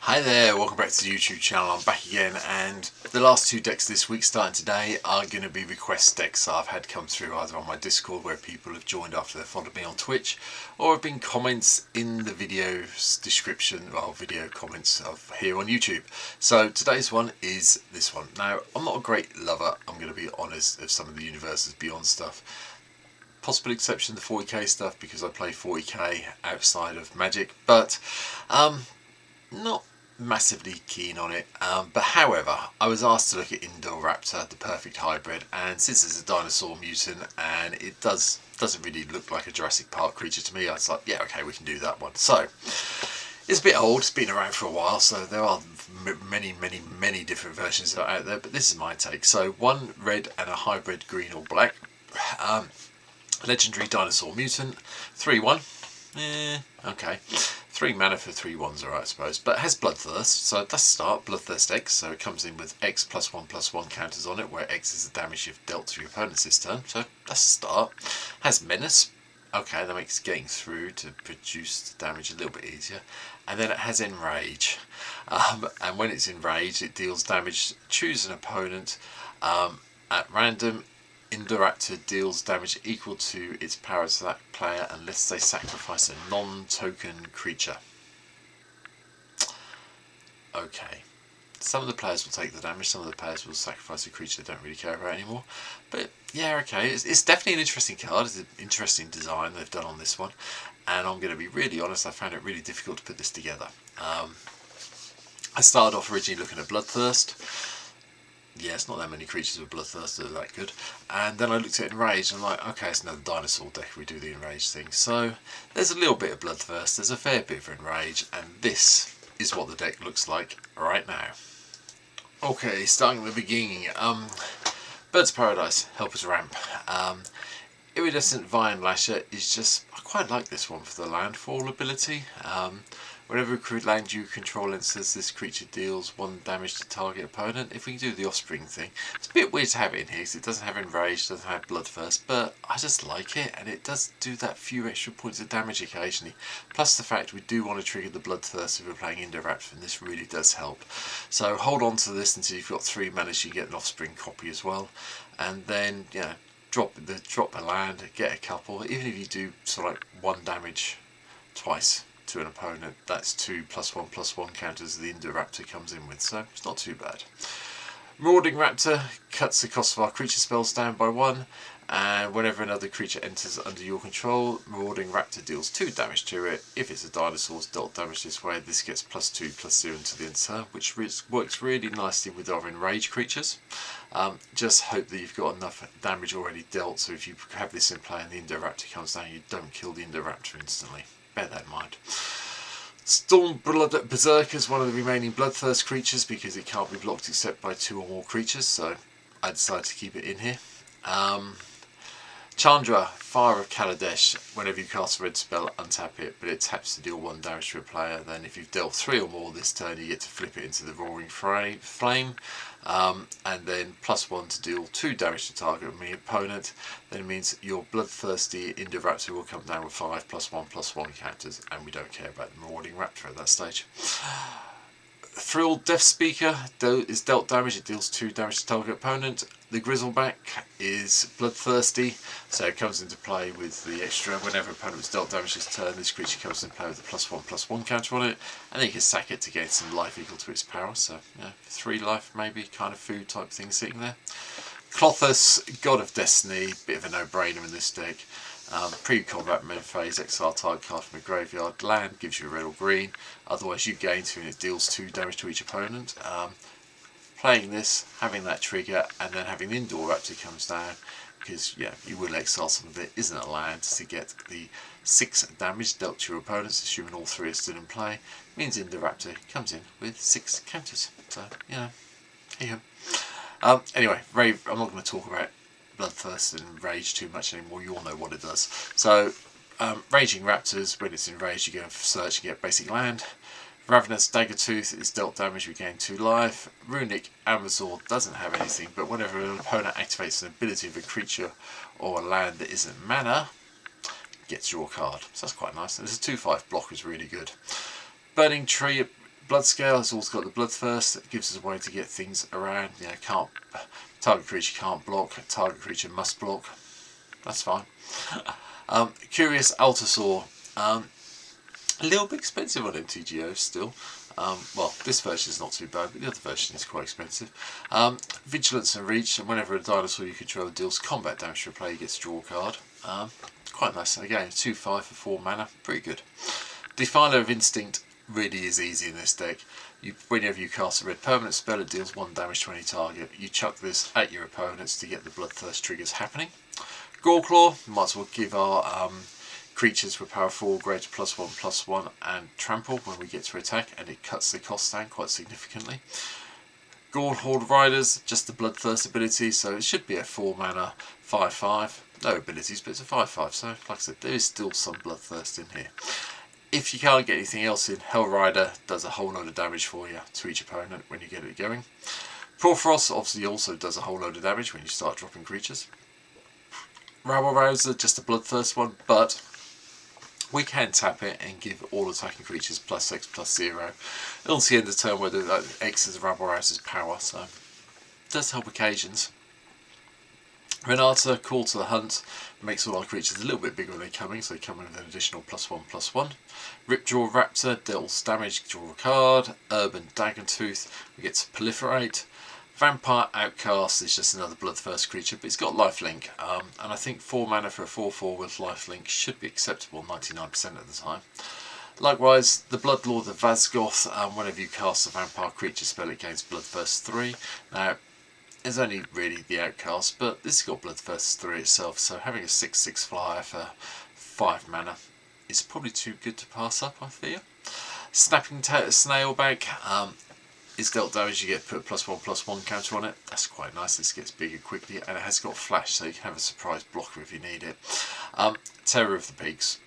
Hi there, welcome back to the YouTube channel. I'm back again, and the last two decks this week starting today are going to be request decks that I've had come through either on my Discord where people have joined after they've followed me on Twitch, or have been comments in the video's description or video comments of here on YouTube. So today's one is this one. Now, I'm not a great lover, I'm going to be honest, of some of the Universes Beyond stuff. Possible exception the 40k stuff because I play 40k outside of Magic, but not massively keen on it, but however I was asked to look at Indoraptor, the perfect hybrid, and since it's a dinosaur mutant and it doesn't really look like a Jurassic Park creature to me, I was like, yeah, okay, we can do that one. So it's a bit old, it's been around for a while, so there are many different versions that are out there, but this is my take. So one red and a hybrid green or black, legendary dinosaur mutant, 3/1. Okay. 3 mana for 3/1's alright, I suppose, but has Bloodthirst, so that's a start. Bloodthirst X, so it comes in with X +1/+1 counters on it, where X is the damage you've dealt to your opponents this turn, so that's a start. Has Menace, okay, that makes getting through to produce the damage a little bit easier. And then it has Enrage, and when it's enraged, it deals damage. Choose an opponent at random. Indoraptor deals damage equal to its power to that player unless they sacrifice a non-token creature. Okay. Some of the players will take the damage, some of the players will sacrifice a creature they don't really care about anymore. But yeah, okay, it's definitely an interesting card. It's an interesting design they've done on this one. And I'm going to be really honest, I found it really difficult to put this together. I started off originally looking at Bloodthirst. Yeah, it's not that many creatures with Bloodthirst that are that good. And then I looked at Enraged and I'm like, okay, it's another dinosaur deck if we do the Enraged thing. So there's a little bit of Bloodthirst, there's a fair bit of Enraged, and this is what the deck looks like right now. Okay, starting at the beginning. Birds of Paradise, Helper's Ramp. Iridescent Vine Lasher is just, I quite like this one for the landfall ability. Whenever a land you control enters, this creature deals 1 damage to target opponent. If we can do the Offspring thing, it's a bit weird to have it in here because it doesn't have Enraged, doesn't have Bloodthirst, but I just like it, and it does do that few extra points of damage occasionally. Plus the fact we do want to trigger the Bloodthirst if we're playing Indoraptor, and this really does help. So hold on to this until you've got 3 mana, so you get an Offspring copy as well, and then drop a land, get a couple. Even if you do sort of like 1 damage twice to an opponent, that's 2 +1/+1 counters the Indoraptor comes in with, so it's not too bad. Marauding Raptor cuts the cost of our creature spells down by 1, and whenever another creature enters under your control, Marauding Raptor deals 2 damage to it. If it's a dinosaur dealt damage this way, this gets +2/+0 into the end turn, which works really nicely with our enraged creatures. Just hope that you've got enough damage already dealt, so if you have this in play and the Indoraptor comes down, you don't kill the Indoraptor instantly. Bear that in mind. Stormblood Berserker is one of the remaining Bloodthirst creatures because it can't be blocked except by 2 or more creatures, so I decided to keep it in here. Chandra, Fire of Kaladesh. Whenever you cast a red spell, untap it, but it taps to deal 1 damage to a player. Then if you've dealt 3 or more this turn, you get to flip it into the Roaring Flame, and then +1 to deal 2 damage to target my opponent. Then it means your bloodthirsty Indoraptor will come down with 5 +1/+1 counters, and we don't care about the Marauding Raptor at that stage. Thrilled Death Speaker is dealt damage, it deals 2 damage to target opponent. The Grizzleback is bloodthirsty, so it comes into play with the extra. Whenever opponent is dealt damage this turn, this creature comes into play with a +1/+1 counter on it, and then you can sack it to gain some life equal to its power, so 3 life maybe, kind of food type thing sitting there. Clothus, God of Destiny, bit of a no-brainer in this deck. Pre-combat mid phase, exile target card from a graveyard. Land gives you a red or green, otherwise you gain 2 and it deals 2 damage to each opponent. Playing this, having that trigger, and then having the Indoraptor comes down, because you will exile some of it, isn't a land, to get the 6 damage dealt to your opponents, assuming all 3 are still in play, means Indoraptor comes in with 6 counters. So, here you go. Anyway, I'm not going to talk about Bloodthirst and Rage too much anymore, you all know what it does. So, Raging Raptors, when it's enraged, you go and search and get basic land. Ravenous Daggertooth is dealt damage, we gain 2 life. Runic Amazor doesn't have anything, but whenever an opponent activates an ability of a creature or a land that isn't mana, it gets your card. So that's quite nice. And this 2/5 block is really good. Burning Tree Blood Scale has also got the Bloodthirst. It gives us a way to get things around. You know, target creature can't block, target creature must block. That's fine. Curious Altasaur. A little bit expensive on MTGO still. Well, this version is not too bad, but the other version is quite expensive. Vigilance and Reach, and whenever a dinosaur you control deals combat damage to a player, you get to draw a card. Quite nice. Again, 2/5 for 4 mana, pretty good. Defiler of Instinct really is easy in this deck. Whenever you cast a red permanent spell, it deals 1 damage to any target. You chuck this at your opponents to get the Bloodthirst triggers happening. Goreclaw, might as well give our creatures with power 4 greater +1/+1 and trample when we get to attack, and it cuts the cost down quite significantly. Gore Horde Riders, just the Bloodthirst ability, so it should be a 4 mana 5/5. No abilities, but it's a 5/5, so like I said, there is still some Bloodthirst in here. If you can't get anything else in, Hell Rider does a whole load of damage for you to each opponent when you get it going. Porphyros obviously also does a whole load of damage when you start dropping creatures. Rabble Rouser, just a Bloodthirst one, but we can tap it and give all attacking creatures +X/+0 until the end of the turn, where that X is Rabble Rouser's power, so it does help occasions. Renata, Call to the Hunt, makes all our creatures a little bit bigger when they're coming, so they come in with an additional +1/+1. Ripjaw Raptor deals damage, draw a card. Urban Daggertooth, we get to proliferate. Vampire Outcast is just another Bloodthirst creature, but it's got lifelink, and I think 4 mana for a 4/4 with lifelink should be acceptable 99% of the time. Likewise, the Bloodlord of Vazgoth, whenever you cast a vampire creature spell, it gains Bloodthirst 3. Now, it's only really the Outcast, but this has got Bloodthirst 3 itself, so having a 6/6 flyer for 5 mana is probably too good to pass up, I fear. Snapping Snailback is dealt damage, you get put +1/+1 counter on it. That's quite nice. This gets bigger quickly, and it has got flash, so you can have a surprise blocker if you need it. Terror of the Peaks.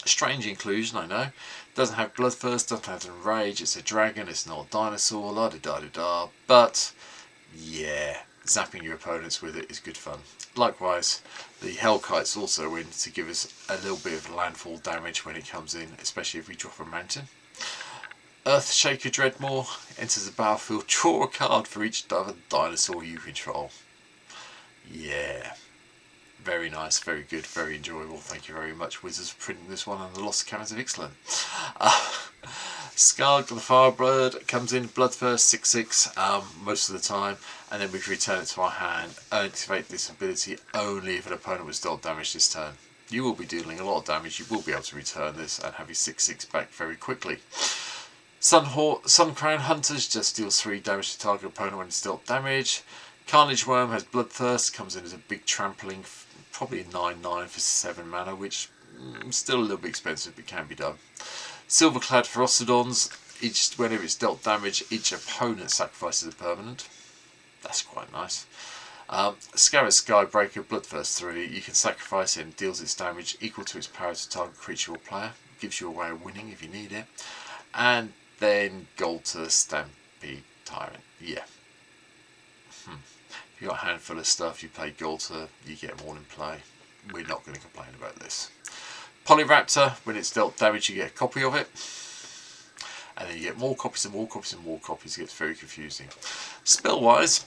Strange inclusion, I know. Doesn't have Bloodthirst, doesn't have Enrage, it's a dragon, it's not a dinosaur, la da da da da, but yeah, zapping your opponents with it is good fun. Likewise, the Hellkite's also in to give us a little bit of landfall damage when it comes in, especially if we drop a mountain. Earthshaker Dreadmore enters the battlefield, draw a card for each other dinosaur you control. Yeah, very nice, very good, very enjoyable. Thank you very much, Wizards, for printing this one on the Lost Caverns of Ixalan. Skarg the Firebird comes in Bloodthirst 6/6 most of the time, and then we can return it to our hand. Activate this ability only if an opponent was dealt damage this turn. You will be dealing a lot of damage, you will be able to return this and have your 6/6 back very quickly. Suncrown Hunters just deals 3 damage to target opponent when it's dealt damage. Carnage Worm has Bloodthirst, comes in as a big trampling, probably a 9/9 for 7 mana, which is still a little bit expensive, but can be done. Silverclad Ferocidons, whenever it's dealt damage, each opponent sacrifices a permanent. That's quite nice. Scarab Skybreaker, Bloodthirst 3, you can sacrifice it and deals its damage equal to its power to target creature or player. Gives you a way of winning if you need it. And then Golter Stampede Tyrant. Yeah. If you've got a handful of stuff, you play Golter, you get them all in play. We're not going to complain about this. Polyraptor, when it's dealt damage, you get a copy of it. And then you get more copies and more copies and more copies. It gets very confusing. Spell-wise,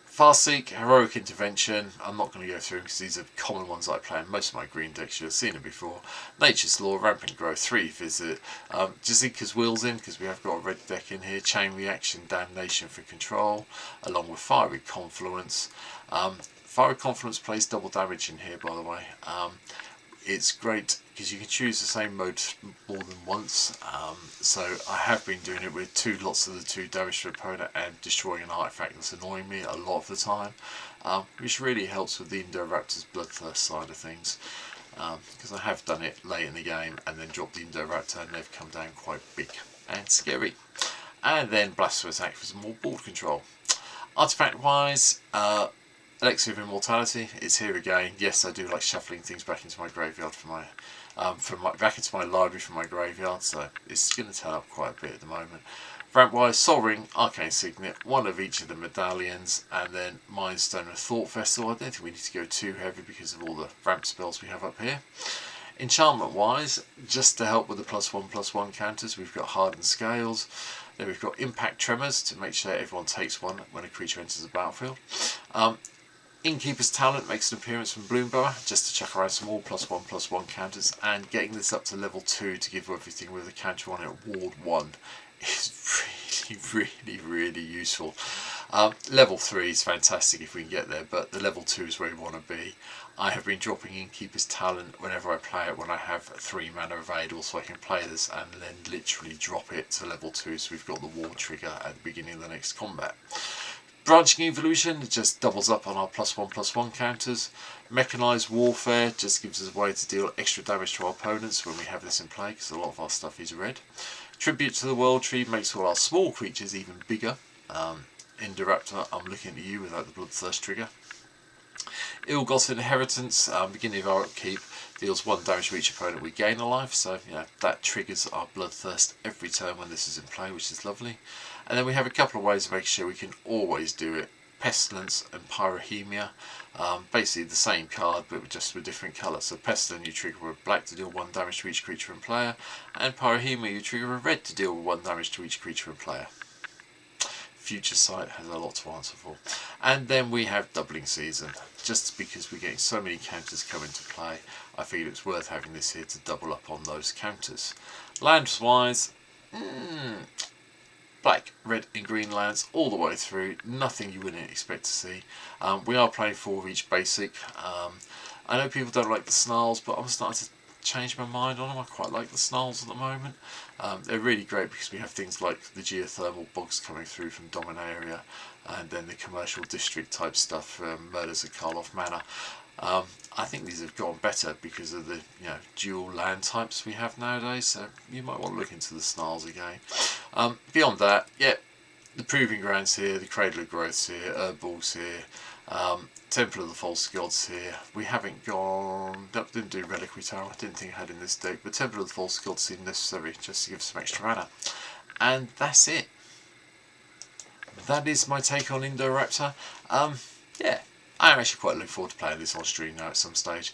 Farseek, Heroic Intervention, I'm not going to go through because these are common ones I play in most of my green decks. You've seen them before. Nature's Law, Rampant Growth, 3 Visit. Jazika's Will's in because we have got a red deck in here. Chain Reaction, Damnation for control, along with Fiery Confluence. Fiery Confluence plays double damage in here, by the way. It's great because you can choose the same mode more than once. So I have been doing it with 2 lots of the 2 damage to opponent and destroying an artifact that's annoying me a lot of the time, which really helps with the Indoraptor's Bloodthirst side of things, because I have done it late in the game and then dropped the Indoraptor and they've come down quite big and scary. And then Blasphemous Act for some more board control. Artifact wise, Elixir of Immortality, it's here again. Yes, I do like shuffling things back into my graveyard back into my library from my graveyard, so it's going to turn up quite a bit at the moment. Ramp-wise, Sol Ring, Arcane Signet, 1 of each of the medallions, and then Mindstone and Thought Vessel. I don't think we need to go too heavy because of all the ramp spells we have up here. Enchantment wise, just to help with the +1/+1 counters, we've got Hardened Scales. Then we've got Impact Tremors to make sure everyone takes one when a creature enters the battlefield. Innkeeper's Talent makes an appearance from Bloomburrow, just to chuck around some more +1/+1 counters, and getting this up to level 2 to give everything with a counter on it, Ward 1, is really useful. Level 3 is fantastic if we can get there, but the level 2 is where we want to be. I have been dropping Innkeeper's Talent whenever I play it when I have 3 mana available, so I can play this and then literally drop it to level 2, so we've got the war trigger at the beginning of the next combat. Branching Evolution just doubles up on our +1/+1 counters. Mechanised Warfare just gives us a way to deal extra damage to our opponents when we have this in play, because a lot of our stuff is red. Tribute to the World Tree makes all our small creatures even bigger. Indoraptor, I'm looking at you without the Bloodthirst trigger. Ill-Gotten Inheritance, beginning of our upkeep, deals 1 damage to each opponent. We gain a life, so that triggers our Bloodthirst every turn when this is in play, which is lovely. And then we have a couple of ways of making sure we can always do it. Pestilence and Pyrohemia, basically the same card but just with different colours. So Pestilence you trigger with black to deal 1 damage to each creature and player, and Pyrohemia you trigger with red to deal 1 damage to each creature and player. Future Sight has a lot to answer for. And then we have Doubling Season. Just because we're getting so many counters come into play, I feel it's worth having this here to double up on those counters. Lands wise, black, red and green lands all the way through, nothing you wouldn't expect to see. We are playing 4 of each basic. I know people don't like the Snarls, but I'm starting to change my mind on them. I quite like the Snarls at the moment. They're really great because we have things like the geothermal bogs coming through from Dominaria, and then the commercial district type stuff, Murders at Karloff Manor. I think these have gotten better because of the dual land types we have nowadays, so you might want to look into the Snarls again. Beyond that, the Proving Grounds here, the Cradle of Growths here, Balls here, Temple of the False Gods here. We haven't didn't do Reliquary Tower, I didn't think I had in this deck, but Temple of the False Gods seemed necessary just to give some extra mana. And that's it. That is my take on Indoraptor. I am actually quite looking forward to playing this on stream now at some stage.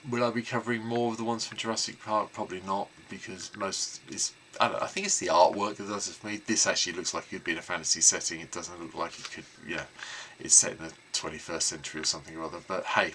Will I be covering more of the ones from Jurassic Park? Probably not, because most is, I think it's the artwork that does it for me. This actually looks like it could be in a fantasy setting. It doesn't look like it could, it's set in the 21st century or something or other. But hey,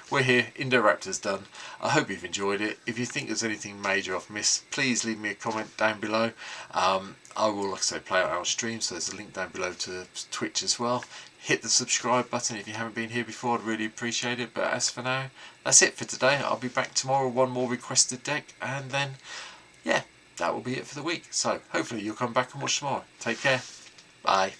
we're here. Indoraptor's done. I hope you've enjoyed it. If you think there's anything major I've missed, please leave me a comment down below. I will, like I say, play out our stream, so there's a link down below to Twitch as well. Hit the subscribe button if you haven't been here before, I'd really appreciate it. But as for now, that's it for today. I'll be back tomorrow with one more requested deck, and then, that will be it for the week. So hopefully you'll come back and watch tomorrow. Take care. Bye.